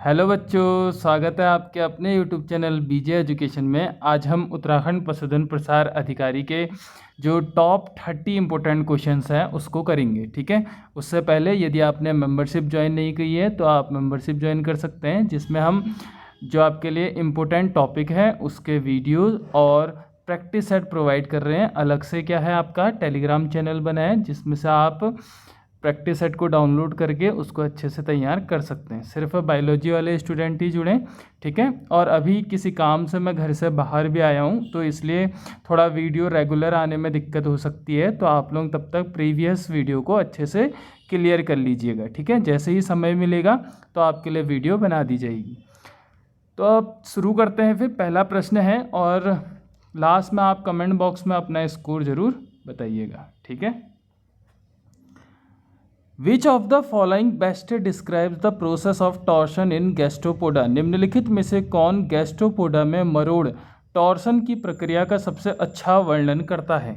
Hello बच्चों, स्वागत है आपके अपने यूट्यूब चैनल बीजे एजुकेशन में। आज हम उत्तराखंड पशुधन प्रसार अधिकारी के जो टॉप 30 इम्पोर्टेंट क्वेश्चंस हैं उसको करेंगे। ठीक है, उससे पहले यदि आपने मेंबरशिप ज्वाइन नहीं की है तो आप मेंबरशिप ज्वाइन कर सकते हैं, जिसमें हम जो आपके लिए इम्पोर्टेंट टॉपिक है उसके वीडियोज़ और प्रैक्टिस सेट प्रोवाइड कर रहे हैं। अलग से क्या है, आपका टेलीग्राम चैनल बना है जिसमें से आप प्रैक्टिस सेट को डाउनलोड करके उसको अच्छे से तैयार कर सकते हैं। सिर्फ बायोलॉजी वाले स्टूडेंट ही जुड़ें, ठीक है। और अभी किसी काम से मैं घर से बाहर भी आया हूँ तो इसलिए थोड़ा वीडियो रेगुलर आने में दिक्कत हो सकती है, तो आप लोग तब तक प्रीवियस वीडियो को अच्छे से क्लियर कर लीजिएगा। ठीक है, जैसे ही समय मिलेगा तो आपके लिए वीडियो बना दी जाएगी। तो अब शुरू करते हैं। फिर पहला प्रश्न है और लास्ट में आप कमेंट बॉक्स में अपना स्कोर ज़रूर बताइएगा। ठीक है, which of the following best describes the process of torsion in Gastropoda. निम्नलिखित में से कौन गैस्ट्रोपोडा में मरोड़ टॉर्शन की प्रक्रिया का सबसे अच्छा वर्णन करता है।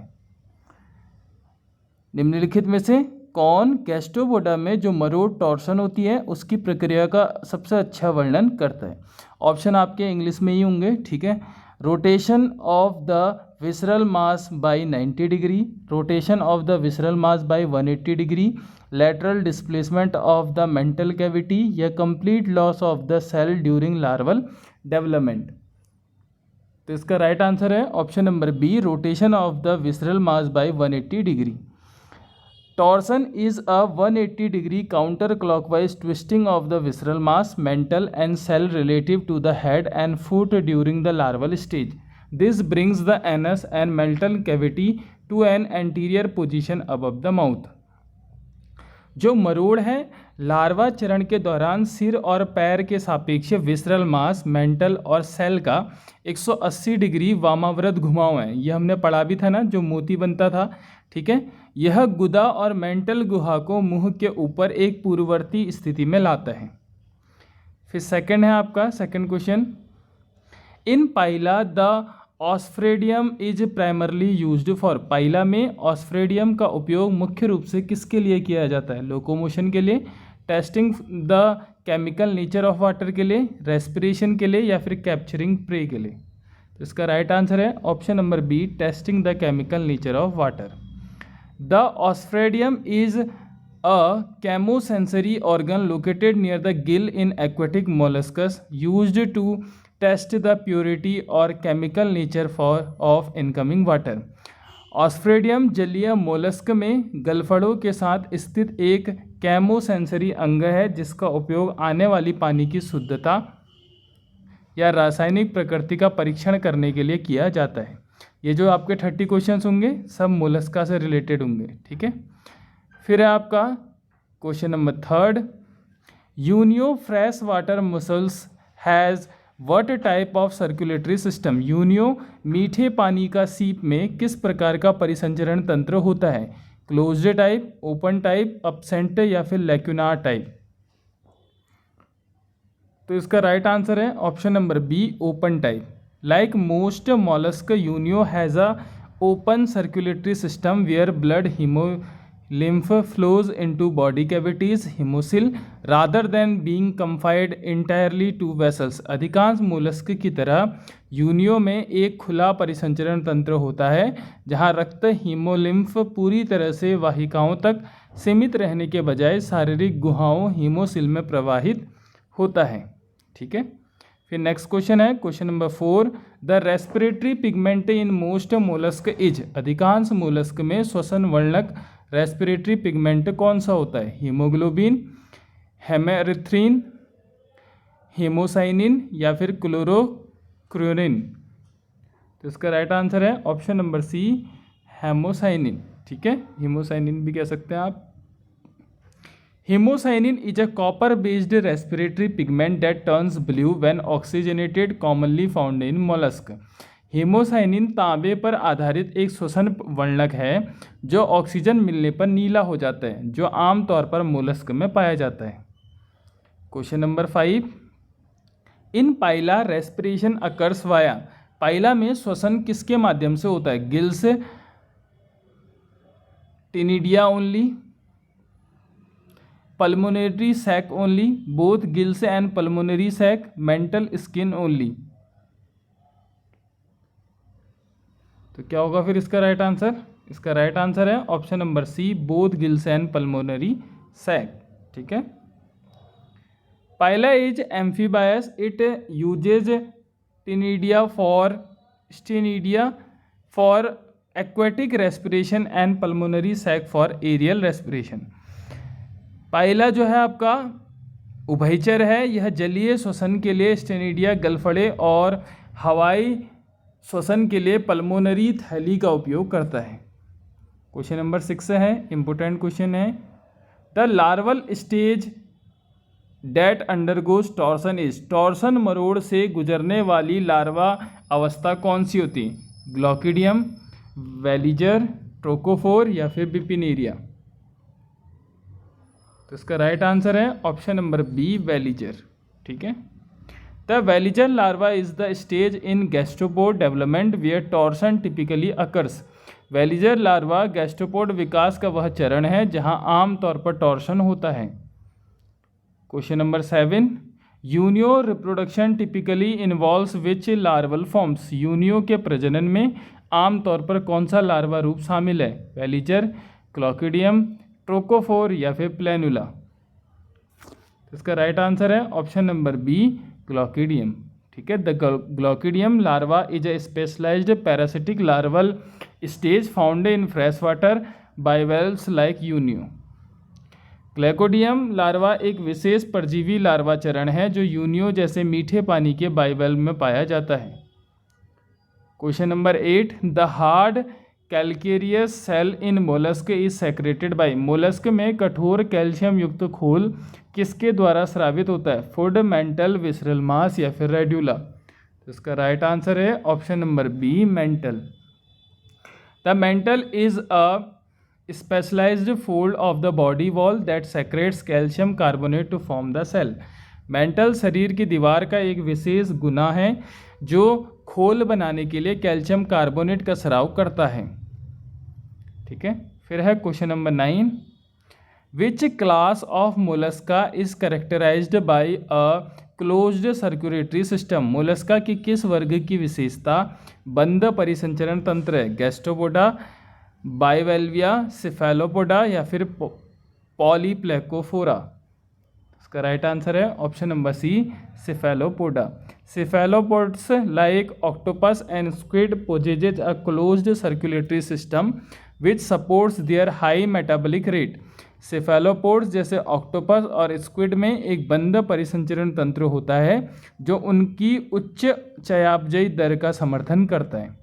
निम्नलिखित में से कौन गैस्ट्रोपोडा में जो मरोड़ टॉर्शन होती है उसकी प्रक्रिया का सबसे अच्छा वर्णन करता है। ऑप्शन आपके इंग्लिश में ही होंगे। ठीक है, rotation of the visceral mass bye 90 degree, rotation of the visceral mass by 180 degree, lateral displacement of the mental cavity या complete loss of the cell during larval development। तो इसका राइट आंसर है option number B, rotation of the visceral mass by 180 degree. Torsion is a 180 degree counter clockwise twisting of the visceral mass, mantle and shell relative to the head and foot during the larval stage. This brings the anus and mantle cavity to an anterior position above the mouth. जो मरोड़ है larva चरण के दौरान सिर और पैर के सापेक्ष विसरल मास, मेंटल और सेल का 180 डिग्री वामाव्रत घुमाव है। यह हमने पढ़ा भी था ना, जो मोती बनता था। ठीक है, यह गुदा और मेंटल गुहा को मुंह के ऊपर एक पूर्ववर्ती स्थिति में लाता है। फिर सेकंड है आपका second question, in Pila the osphradium is primarily used for. Pila में ऑस्फ्रेडियम का उपयोग मुख्य रूप से किसके लिए किया जाता है। लोकोमोशन के लिए, testing the chemical nature of water के लिए, रेस्पिरेशन के लिए या फिर कैप्चरिंग प्रे के लिए। तो इसका राइट आंसर है option number B, testing the chemical nature of water. The osphradium is a chemosensory organ located near the gill in aquatic molluscs used to test the purity और chemical nature of incoming water. Osphradium जलीय mollusc में गलफड़ों के साथ स्थित एक केमोसेंसरी अंग है जिसका उपयोग आने वाली पानी की शुद्धता या रासायनिक प्रकृति का परीक्षण करने के लिए किया जाता है। ये जो आपके 30 क्वेश्चंस होंगे सब मोलस्का से रिलेटेड होंगे। ठीक है, फिर है आपका question number third, Unio fresh water muscles has what type of circulatory system. Unio मीठे पानी का सीप में किस प्रकार का परिसंचरण तंत्र होता है। Closed type, open type, absent या फिर लैक्यूनार टाइप। तो इसका राइट आंसर है option number B, open type. Like most mollusc, Unio has a open circulatory system where blood lymph flows into body cavities, hemocoel, rather than being confined entirely to vessels। अधिकांश mollusc की तरह Unio में एक खुला परिसंचरण तंत्र होता है जहां रक्त हीमोलिम्फ पूरी तरह से वाहिकाओं तक सीमित रहने के बजाय शारीरिक गुहाओं हीमोसिल में प्रवाहित होता है। ठीक है, फिर नेक्स्ट क्वेश्चन है question number 4, the respiratory pigment in most mollusc is. अधिकांश मोलस्क में श्वसन वर्णक रेस्पिरेटरी पिगमेंट कौन सा होता है। हीमोग्लोबिन, हेमेरिथ्रिन, हेमोसाइनिन या फिर क्लोरोक्विनिन। तो इसका राइट आंसर है ऑप्शन नंबर सी, हेमोसाइनिन। ठीक है, हेमोसाइनिन भी कह सकते हैं आप। Haemocyanin is a copper based respiratory pigment that turns blue when oxygenated, commonly found in mollusc. Haemocyanin तांबे पर आधारित एक श्वसन वर्णक है जो ऑक्सीजन मिलने पर नीला हो जाता है, जो आमतौर पर मोलस्क में पाया जाता है। क्वेश्चन नंबर 5, इन पाइला रेस्पिरेशन अकर्स वाया। पाइला में श्वसन किसके माध्यम से होता है। Gills, टिनिडिया only, pulmonary sac only, both gills and pulmonary sac, mental skin only। तो क्या होगा फिर इसका राइट आंसर? इसका राइट आंसर है option number C, both gills and pulmonary sac. ठीक है। Pila is amphibious, it uses ctenidia for aquatic respiration and pulmonary sac for aerial respiration. Pila जो है आपका उभयचर है, यह जलीय श्वसन के लिए स्टेनिडिया गलफड़े और हवाई श्वसन के लिए पल्मोनरी थैली का उपयोग करता है। क्वेश्चन नंबर 6 है, इंपोर्टेंट क्वेश्चन है। The larval stage that undergoes torsion is, torsion मरोड़ से गुजरने वाली लार्वा अवस्था कौन सी होती है? ग्लॉकिडियम, वेलिजर, ट्रोकोफोर या फिर बिपिनेरिया। तो इसका राइट आंसर है ऑप्शन नंबर बी, वेलिजर। ठीक है। The veliger larva is the stage in gastropod development where torsion typically occurs. Veliger larva gastropod विकास का वह चरण है जहां आमतौर पर टॉर्सन होता है। Question number 7, Unio reproduction typically involves which larval forms. Unio के प्रजनन में आमतौर पर कौन सा लार्वा रूप शामिल है? वेलिजर, क्लॉकिडियम, ट्रोकोफोर या फिर प्लेनुला। इसका राइट आंसर है ऑप्शन नंबर बी, ग्लॉकिडियम। ठीक है। The glochidium larva is a specialised parasitic larval stage found in freshwater bivalves like Unio. Glochidium larva एक विशेष परजीवी लार्वा चरण है जो यूनियो जैसे मीठे पानी के बाइवेल्व में पाया जाता है। Question number 8, the hard calcareous shell in mollusc is secreted by. Mollusc में कठोर कैल्शियम युक्त खोल किसके द्वारा स्रावित होता है? फूड, मेंटल, विसरल मास या फिर रेड्यूला। तो इसका राइट आंसर है option number B, mantle. The mantle is a specialised fold of the body wall that secretes calcium carbonate to form the shell. Mantle शरीर की दीवार का एक विशेष गुना है जो खोल बनाने के लिए कैल्शियम कार्बोनेट का स्राव करता है। ठीक है। फिर है question number 9, which class of Mollusca is characterised by a closed circulatory system. Mollusca की किस वर्ग की विशेषता बंद परिसंचरण तंत्र है? गैस्ट्रोपोडा, बाइवेल्विया, सिफेलोपोडा या फिर पॉलीप्लेकोफोरा। इसका राइट आंसर है option number C, Cephalopoda. Cephalopods like octopus and squid possesses a closed circulatory system which supports their high metabolic rate। सिफेलोपोड्स जैसे ऑक्टोपस और स्क्विड में एक बंद परिसंचरण तंत्र होता है जो उनकी उच्च चयापचयी दर का समर्थन करता है।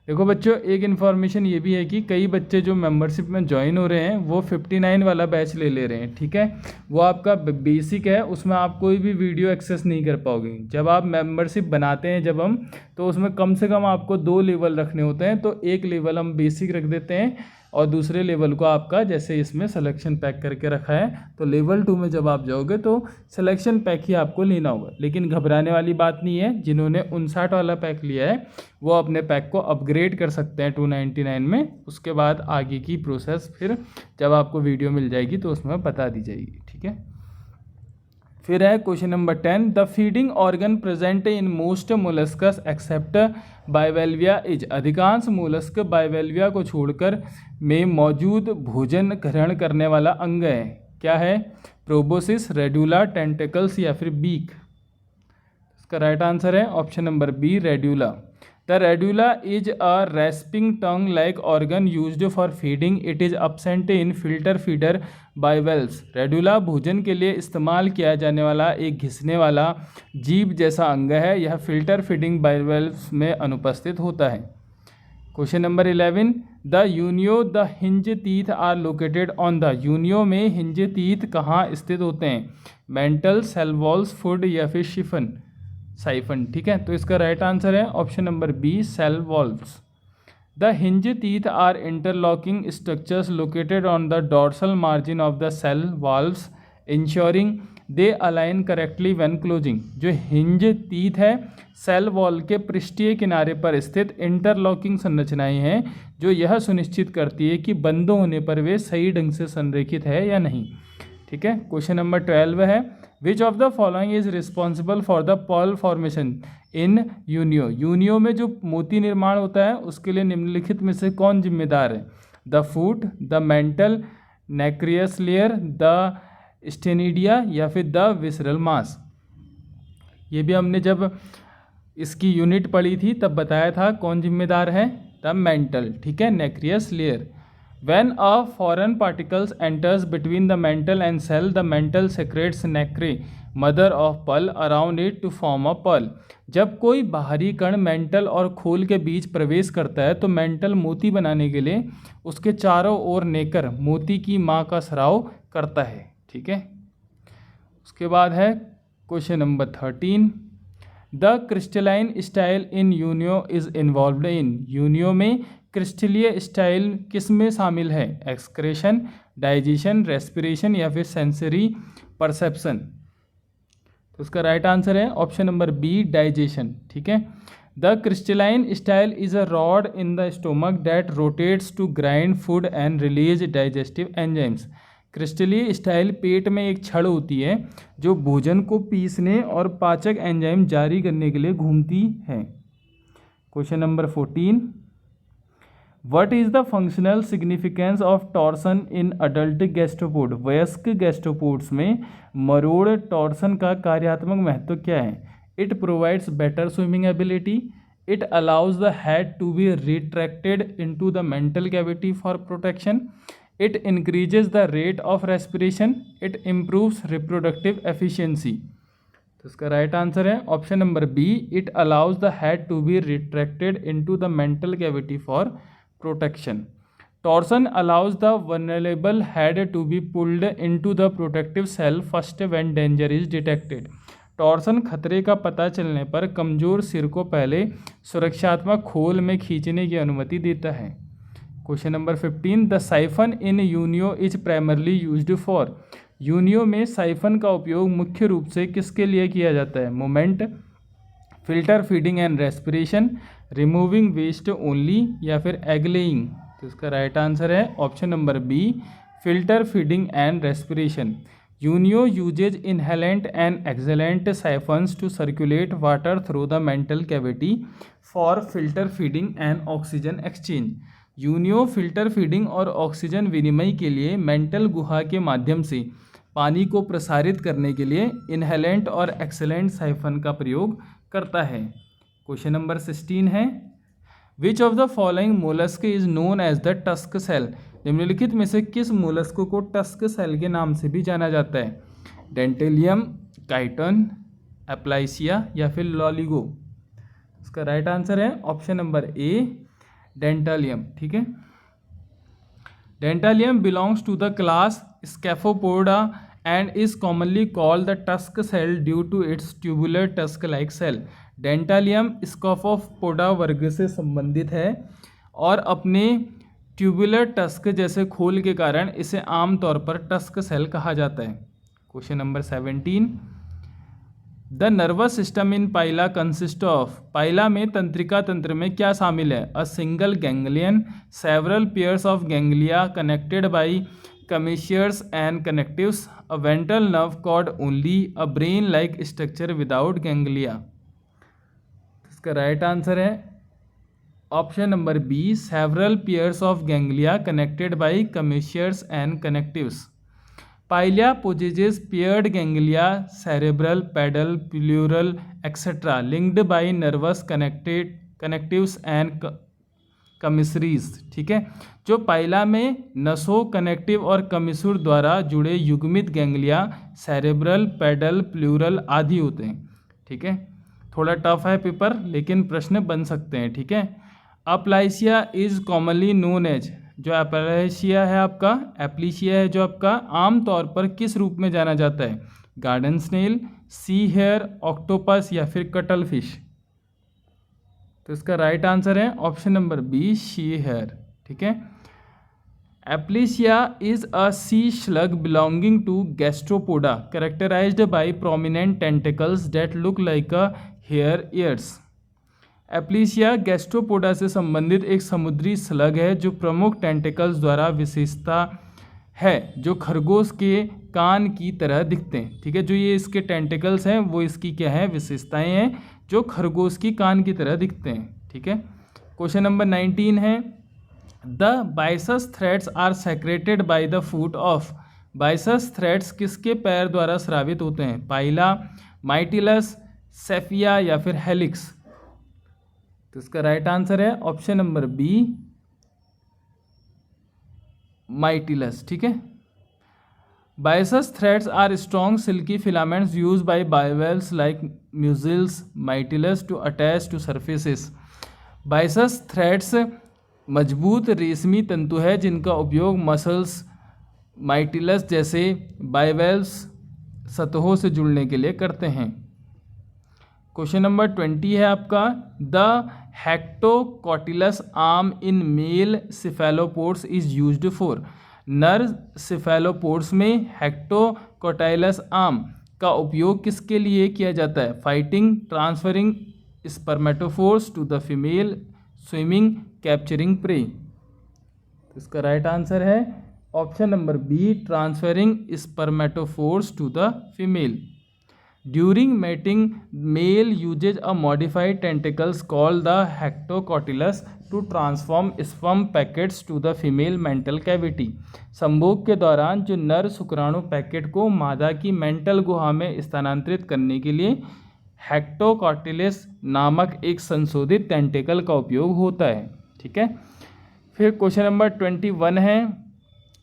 देखो बच्चों, एक इन्फॉर्मेशन ये भी है कि कई बच्चे जो मेंबरशिप में ज्वाइन हो रहे हैं वो 59 वाला बैच ले रहे हैं। ठीक है। वो आपका बेसिक है, उसमें आप कोई भी वीडियो एक्सेस नहीं कर पाओगे। जब आप मेंबरशिप बनाते हैं जब हम, तो उसमें कम से कम आपको 2 लेवल रखने होते हैं। तो एक लेवल हम बेसिक रख देते हैं और दूसरे लेवल को आपका, जैसे इसमें सिलेक्शन पैक करके रखा है, तो लेवल 2 में जब आप जाओगे तो सिलेक्शन पैक ही आपको लेना होगा। लेकिन घबराने वाली बात नहीं है, जिन्होंने 59 वाला पैक लिया है वो अपने पैक को अपग्रेड कर सकते हैं 299 में। उसके बाद आगे की प्रोसेस फिर जब आपको वीडियो मिल जाएगी तो उसमें बता दी जाएगी। ठीक है। फिर है question number 10, the feeding organ present in most molluscs except Bivalvia is. अधिकांश मोलस्क बाइवेल्विया को छोड़कर में मौजूद भोजन ग्रहण करने वाला अंग है। क्या है? प्रोबोसिस, रेड्यूला, टेंटिकल्स या फिर बीक। इसका राइट आंसर है option number B, radula. The radula is a rasping tongue like organ used for feeding. It is absent in filter feeder bivalves. Radula भोजन के लिए इस्तेमाल किया जाने वाला एक घिसने वाला जीभ जैसा अंग है। यह फिल्टर फीडिंग बाइवेल्व्स में अनुपस्थित होता है। Question number 11, the Unio the hinge teeth are located on. The Unio में हिंज टीथ कहाँ स्थित होते हैं? मेंटल, सेल वॉल्स, फूड या फिर साइफन। ठीक है। तो इसका राइट आंसर है option number B, shell valves. The hinge teeth are interlocking structures located on the dorsal margin of the shell valves ensuring they align correctly when closing. जो hinge teeth है shell wall के पृष्ठीय किनारे पर स्थित interlocking संरचनाएं हैं जो यह सुनिश्चित करती है कि बंद होने पर वे सही ढंग से संरेखित है या नहीं। ठीक है। क्वेश्चन नंबर 12 है, which of the following is responsible for the pearl formation in Unio. Unio में जो मोती निर्माण होता है उसके लिए निम्नलिखित में से कौन जिम्मेदार है? The foot, the mantle nacreous layer, the ctenidia या फिर द विसरल मास। ये भी हमने जब इसकी यूनिट पढ़ी थी तब बताया था कौन जिम्मेदार है, द मेंटल, ठीक है, nacreous layer. When a foreign particles enters between the mantle and cell, the mantle secretes nacre, mother of pearl, around it to form a pearl. जब कोई बाहरी कण मेंटल और खोल के बीच प्रवेश करता है तो मेंटल मोती बनाने के लिए उसके चारों ओर नेकर मोती की माँ का स्राव करता है, ठीक है। उसके बाद है question number 13, the crystalline style in Unio is involved in. Unio में क्रिस्टलीय स्टाइल किस में शामिल है? एक्सक्रेशन, डाइजेशन, रेस्पिरेशन या फिर सेंसरी परसेप्शन। तो उसका राइट आंसर है ऑप्शन नंबर बी, डाइजेशन, ठीक है। The crystalline style is a rod in the stomach that rotates to grind food and release digestive enzymes. क्रिस्टलीय स्टाइल पेट में एक छड़ होती है जो भोजन को पीसने और पाचक एंजाइम जारी करने के लिए घूमती है। Question number 14, what is the functional significance of torsion in adult gastropod. वयस्क गैस्ट्रोपोड्स में मरोड़ टॉर्सन का कार्यात्मक महत्व क्या है? It provides better swimming ability, it allows the head to be retracted into the mantle cavity for protection, it increases the rate of respiration, it improves reproductive efficiency. तो इसका राइट आंसर है option number B, it allows the head to be retracted into the mantle cavity for protection. Torsion allows the vulnerable head to be pulled into the protective shell first when danger is detected. Torsion खतरे का पता चलने पर कमजोर सिर को पहले सुरक्षात्मक खोल में खींचने की अनुमति देता है। Question number 15, the siphon in Unio is primarily used for. Unio में साइफन का उपयोग मुख्य रूप से किसके लिए किया जाता है? Movement, filter feeding and respiration, removing waste only या फिर एग लेइंग। तो इसका राइट आंसर है option number B, filter feeding and respiration. Unio uses inhalant and exhalant siphons to circulate water through the mantle cavity for filter feeding and oxygen exchange. Unio filter feeding और oxygen विनिमय के लिए mental गुहा के माध्यम से पानी को प्रसारित करने के लिए इनहेलेंट और एक्सेलेंट साइफन का प्रयोग करता है। क्वेश्चन नंबर 16 है, which of the following mollusc is known as the tusk shell. निम्नलिखित में से किस मोलस्क को टस्क सेल के नाम से भी जाना जाता है? डेंटेलियम, काइटन, एप्लाइसिया या फिर लॉलिगो। इसका राइट आंसर है ऑप्शन नंबर ए, डेंटालियम, ठीक है। Dentalium belongs to the class Scaphopoda and is commonly called the tusk shell due to its tubular tusk like shell. Dentalium Scaphopoda वर्ग से संबंधित है और अपने ट्यूबुलर टस्क जैसे खोल के कारण इसे आमतौर पर टस्क सेल कहा जाता है। Question number 17, the nervous system in Pila consist of. Pila में तंत्रिका तंत्र में क्या शामिल है? A single ganglion, several pairs of ganglia connected by commissures and connectives, a ventral nerve cord only, a brain like structure without ganglia. इसका right answer है option number B, several pairs of ganglia connected by commissures and connectives. Pilia possesses paired ganglia, cerebral, pedal, pleural, etc., linked by nervous connectives and कमिसरीज, ठीक है। जो पाइला में नसों, connective और कमिसुर द्वारा जुड़े युग्मित गैंग्लिया सेरेब्रल, पेडल, प्लूरल आदि होते हैं, ठीक है। थोड़ा टफ है पेपर लेकिन प्रश्न बन सकते हैं, ठीक है। अप्लाइसिया इज कॉमनली नोन एज। जो एप्लाइसिया है आपका, एप्लीशिया है जो आपका, आमतौर पर किस रूप में जाना जाता है? Garden snail, sea hare, octopus या फिर कटल फिश। तो इसका राइट आंसर है option number B, sea hare, ठीक है। Aplysia is a sea slug belonging to Gastropoda characterized by prominent tentacles that look like a hare ears. Aplysia Gastropoda से संबंधित एक समुद्री स्लग है जो प्रमुख टेंटिकल्स द्वारा विशेषता है जो खरगोश के कान की तरह दिखते हैं। ठीक है, जो ये इसके टेंटिकल्स हैं वो इसकी क्या है, विशेषताएं हैं जो खरगोश की कान की तरह दिखते हैं। ठीक है, क्वेश्चन नंबर 19 है the byssus threads are secreted by the foot of. Byssus threads किसके पैर द्वारा स्रावित होते हैं, पाइला, माइटिलस, सेफिया या फिर हेलिक्स। तो इसका राइट आंसर है ऑप्शन नंबर बी, माइटिलस। ठीक है, byssus threads are strong silky filaments use by bivalves like mussels Mytilus to attach to surfaces. Byssus threads मजबूत रेशमी तंतु है जिनका उपयोग मसल्स माइटिलस जैसे बाइवेल्स सतहों से जुड़ने के लिए करते हैं। क्वेश्चन नंबर 20 है आपका the hectocotylus arm in male cephalopods is used for. नर सिफेलोपोड्स में हेक्टोकॉटिलस आर्म का उपयोग किसके लिए किया जाता है, fighting, transferring spermatophores to the female, swimming, capturing prey. तो इसका राइट आंसर है option number B, transferring spermatophores to the female. During mating male uses a modified tentacles called the hectocotylus to transform sperm packets to the female mantle cavity. संभोग के दौरान जो नर शुक्राणु packet को मादा की मेंटल गुहा में स्थानांतरित करने के लिए हेक्टोकॉटिलस नामक एक संशोधित टेंटिकल का उपयोग होता है। ठीक है, फिर क्वेश्चन नंबर 21 है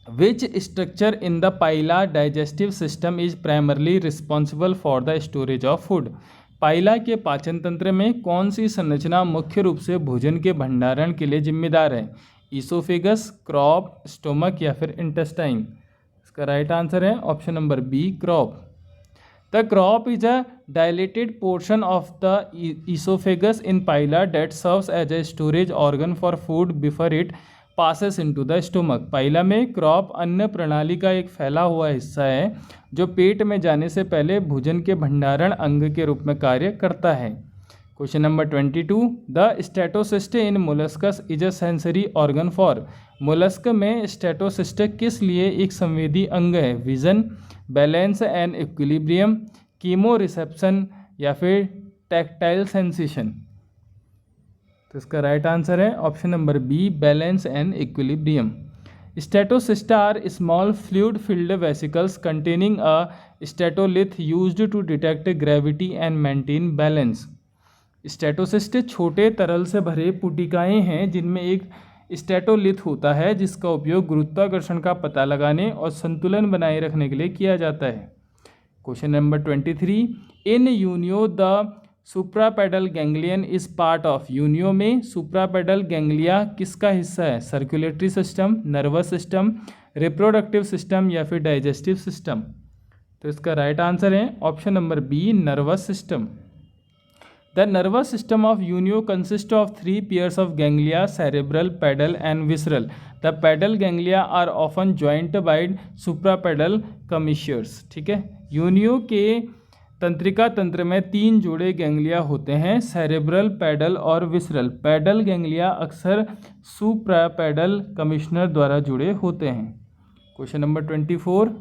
which structure in the Pila digestive system is primarily responsible for the storage of food. Pila के पाचन तंत्र में कौन सी संरचना मुख्य रूप से भोजन के भंडारण के लिए जिम्मेदार है, ईसोफेगस, क्रॉप, स्टोमक या फिर इंटेस्टाइन। इसका राइट आंसर है option number B, crop. The crop is a dilated portion of the esophagus in paila that serves as a storage organ for food before it passes into the stomach. पाइला में crop अन्न प्रणाली का एक फैला हुआ हिस्सा है जो पेट में जाने से पहले भोजन के भंडारण अंग के रूप में कार्य करता है। Question number 22 the statocyst in molluscs is a sensory organ for. Molluscs में स्टेटोसिस्ट किस लिए एक संवेदी अंग है, vision, balance and equilibrium, chemoreception या फिर टैक्टाइल सेंसेशन। तो इसका राइट आंसर है option number B, balance and equilibrium. Statocysts are small fluid filled vesicles containing a statolith used to detect gravity and maintain balance. Statocyst छोटे तरल से भरे पुटिकाएं हैं जिनमें एक स्टेटोलिथ होता है जिसका उपयोग गुरुत्वाकर्षण का पता लगाने और संतुलन बनाए रखने के लिए किया जाता है। Question number 23 in Unio the suprapedal ganglion is part of. Unio में सुप्रापेडल गैंग्लिया किसका हिस्सा है, circulatory system, nervous system, reproductive system या फिर डाइजेस्टिव सिस्टम। तो इसका राइट आंसर है option number B, nervous system. The nervous system of Unio consists of 3 pairs of ganglia, cerebral, pedal and visceral. The pedal ganglia are often joined by suprapedal commissures. ठीक है, Unio के तंत्रिका तंत्र में 3 जोड़े ganglia होते हैं, सेरेब्रल, पेडल और विसरल। पेडल गैंग्लिया अक्सर सुप्रापेडल कमिश्नर द्वारा जुड़े होते हैं। Question number 24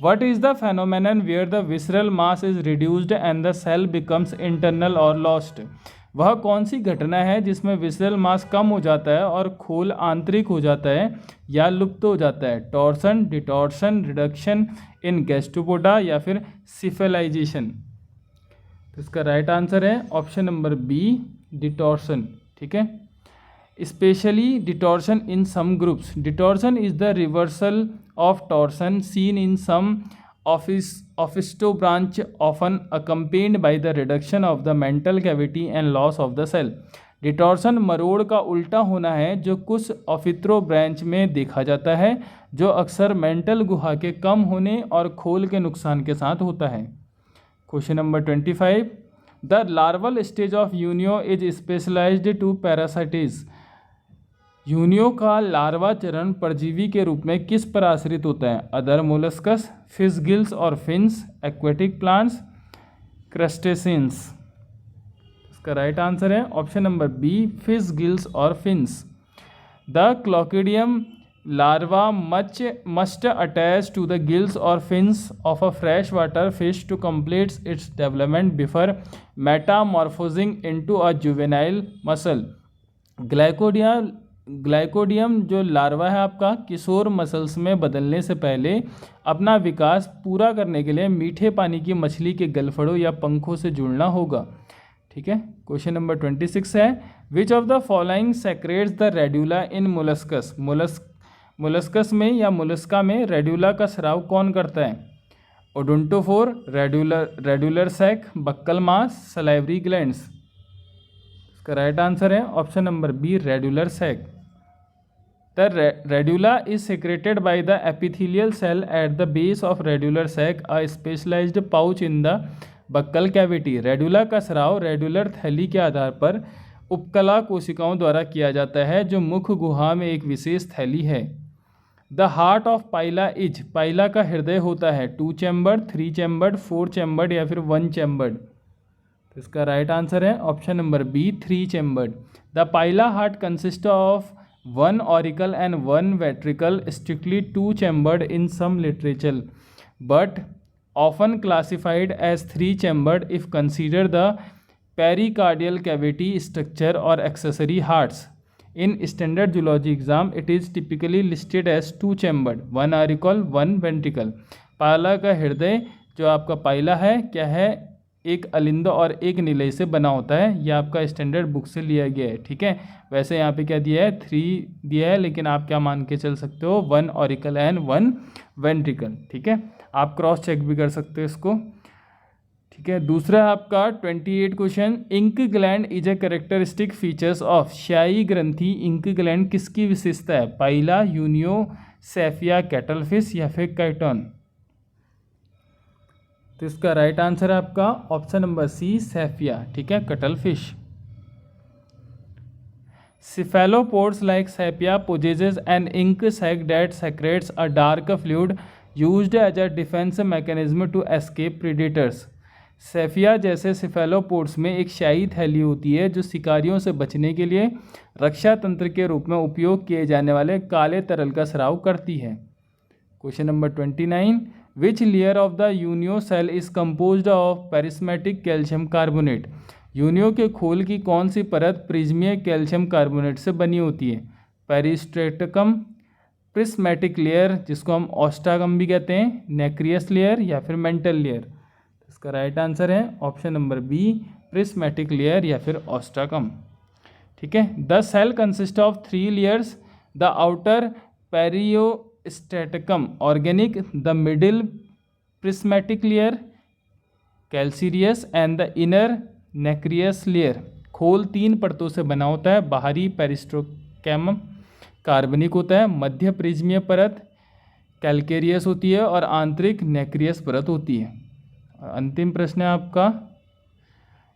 What is the phenomenon where the visceral mass is reduced and the cell becomes internal or lost? वह कौन सी घटना है जिसमें विसरल मास कम हो जाता है और खोल आंतरिक हो जाता है या लुप्त हो जाता है, टॉर्सन, डिटॉर्शन, रिडक्शन इन गैस्ट्रोपोडा या फिर सिफेलाइजेशन। तो इसका राइट आंसर है ऑप्शन नंबर बी, डिटॉर्शन। ठीक है, especially distortion in some groups. Distortion is the reversal of torsion seen in some ophistobranch, often accompanied by the reduction of the mental cavity and loss of the cell. डिटॉर्शन मरोड़ का उल्टा होना है जो कुछ ऑफित्रो branch में देखा जाता है, जो अक्सर मेंटल गुहा के कम होने और खोल के नुकसान के साथ होता है। Question number 25 the larval stage of Unio is specialised to parasitise. Unio का लार्वा चरण परजीवी के रूप में किस पर आश्रित होता है, अदर मोलस्कस, फिश गिल्स और फिन्स, एक्वेटिक प्लांट्स, क्रस्टेशियंस। इसका राइट आंसर है option number B, fish gills और fins. The glochidium larva must attach to the gills or fins of a freshwater fish to complete its development before metamorphosing into a juvenile mussel. ग्लाइकोडियम जो larva है आपका किशोर muscles में बदलने से पहले अपना विकास पूरा करने के लिए मीठे पानी की मछली के गलफड़ों या पंखों से जुड़ना होगा। ठीक है, क्वेश्चन नंबर 26 है, which of the following secrets the radula in molluscs. Molluscs में या मोलस्का में रेड्यूला का स्राव कौन करता है? Odontophore, radular sac, buccal mass, salivary glands. इसका राइट आंसर है option number B, radular sac. The radula is secreted by the epithelial cell at the base of रेड्यूलर sac, a specialized pouch in the buccal cavity। Radula का स्राव रेड्यूलर थैली के आधार पर उपकला कोशिकाओं द्वारा किया जाता है जो मुख्य गुहा में एक विशेष थैली है। The heart of Pila is, Pila का हृदय होता है 2 चैम्बर्ड, 3 चैम्बर्ड, 4 चैम्बर्ड या फिर 1 चैम्बर्ड। तो इसका राइट आंसर है option number B, 3 chambered. The Pila heart consist of 1 auricle and 1 ventricle, strictly 2 chambered in some literature, but often classified as 3 chambered if consider the pericardial cavity structure or accessory hearts. In standard zoology exam, it is typically listed as 2 chambered, 1 auricle, 1 ventricle। पाला का हृदय जो आपका पाइला है क्या है? एक अलिंद और एक निलय से बना होता है। यह आपका स्टैंडर्ड बुक से लिया गया है। ठीक है, वैसे यहाँ पे क्या दिया है? 3 दिया है, लेकिन आप क्या मान के चल सकते हो? 1 ऑरिकल एंड 1 वेंट्रिकल। ठीक है, आप क्रॉस चेक भी कर सकते हो इसको। ठीक है, दूसरा है आपका 28 question, ink gland is a characteristic features of. श्यायी ग्रंथि इंक ग्लैंड किसकी विशेषता है? पाइला, यूनियो, सेफिया, कैटलफिश या फिर काइटोन। तो इसका राइट आंसर है आपका ऑप्शन नंबर सी, सेफिया। ठीक है, cuttlefish. Cephalopods like Sepia possesses an ink sac that secretes a dark fluid used as a defense mechanism to escape predators। Saifia जैसे सिफेलोपोड्स में एक स्याही थैली होती है जो शिकारियों से बचने के लिए रक्षा तंत्र के रूप में उपयोग किए जाने वाले काले तरल का स्राव करती है। Question number 29, which layer of the Unio shell is composed of prismatic calcium carbonate. Unio के खोल की कौन सी परत प्रिज्मीय कैल्शियम कार्बोनेट से बनी होती है? पेरिस्ट्रेटकम, प्रिस्मेटिक लेयर जिसको हम ऑस्टागम भी कहते हैं, नेक्रियस लेयर या फिर मेंटल लेयर। इसका राइट आंसर है option number B, prismatic layer या फिर ऑस्टागम। ठीक है, the shell consist of 3 layers, the outer periostracum organic, the middle prismatic layer calcareous and the inner nacreous layer. खोल 3 परतों से बना होता है। बाहरी पेरिस्ट्रोकैम कार्बनिक होता है, मध्य प्रिज्मीय परत कैल्केरियस होती है और आंतरिक नेक्रियस परत होती है। अंतिम प्रश्न है आपका,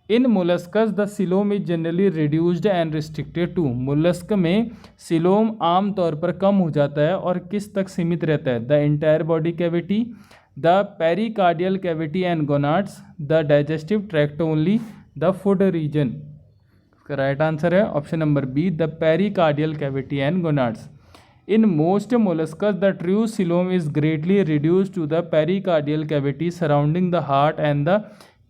in molluscs the coelom is generally reduced and restricted to. Molluscs में सिलोम आम तौर पर कम हो जाता है और किस तक सीमित रहता है? The entire body cavity, the pericardial cavity and gonads, the digestive tract only, the food region. इसका राइट आंसर है option number B, the pericardial cavity and gonads. In most molluscs the true coelom is greatly reduced to the pericardial cavity surrounding the heart and the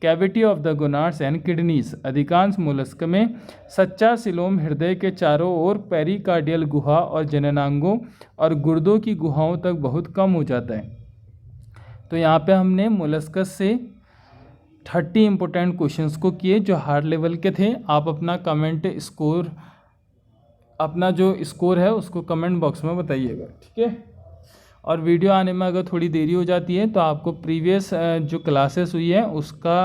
cavity of the gonads and kidneys. अधिकांश mollusc में सच्चा coelom हृदय के चारों ओर pericardial गुहा और जननांगों और गुर्दों की गुहाओं तक बहुत कम हो जाता है। तो यहाँ पे हमने मोलस्कस से 30 इंपॉर्टेंट क्वेश्चंस को किए जो हार्ड लेवल के थे। आप अपना कमेंट स्कोर, अपना जो स्कोर है उसको कमेंट बॉक्स में बताइएगा। ठीक है, और वीडियो आने में अगर थोड़ी देरी हो जाती है तो आपको प्रीवियस जो क्लासेस हुई है उसका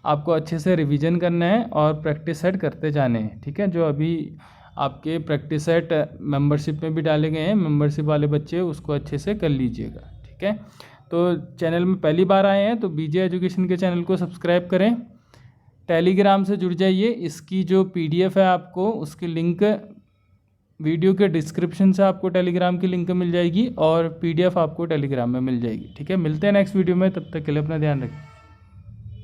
आपको अच्छे से रिवीजन करना है और प्रैक्टिस सेट करते जाने हैं। ठीक है, जो अभी आपके प्रैक्टिस सेट मेंबरशिप में भी डाले गए हैं, मेंबरशिप वाले बच्चे उसको अच्छे से कर लीजिएगा। ठीक है, तो चैनल में पहली बार आए हैं तो बीजे एजुकेशन के चैनल को सब्सक्राइब करें, टेलीग्राम से जुड़ जाइए। इसकी जो PDF है आपको उसकी लिंक वीडियो के डिस्क्रिप्शन से आपको टेलीग्राम की लिंक मिल जाएगी और PDF आपको टेलीग्राम में मिल जाएगी। ठीक है, मिलते हैं नेक्स्ट वीडियो में, तब तक के लिए अपना ध्यान रखें।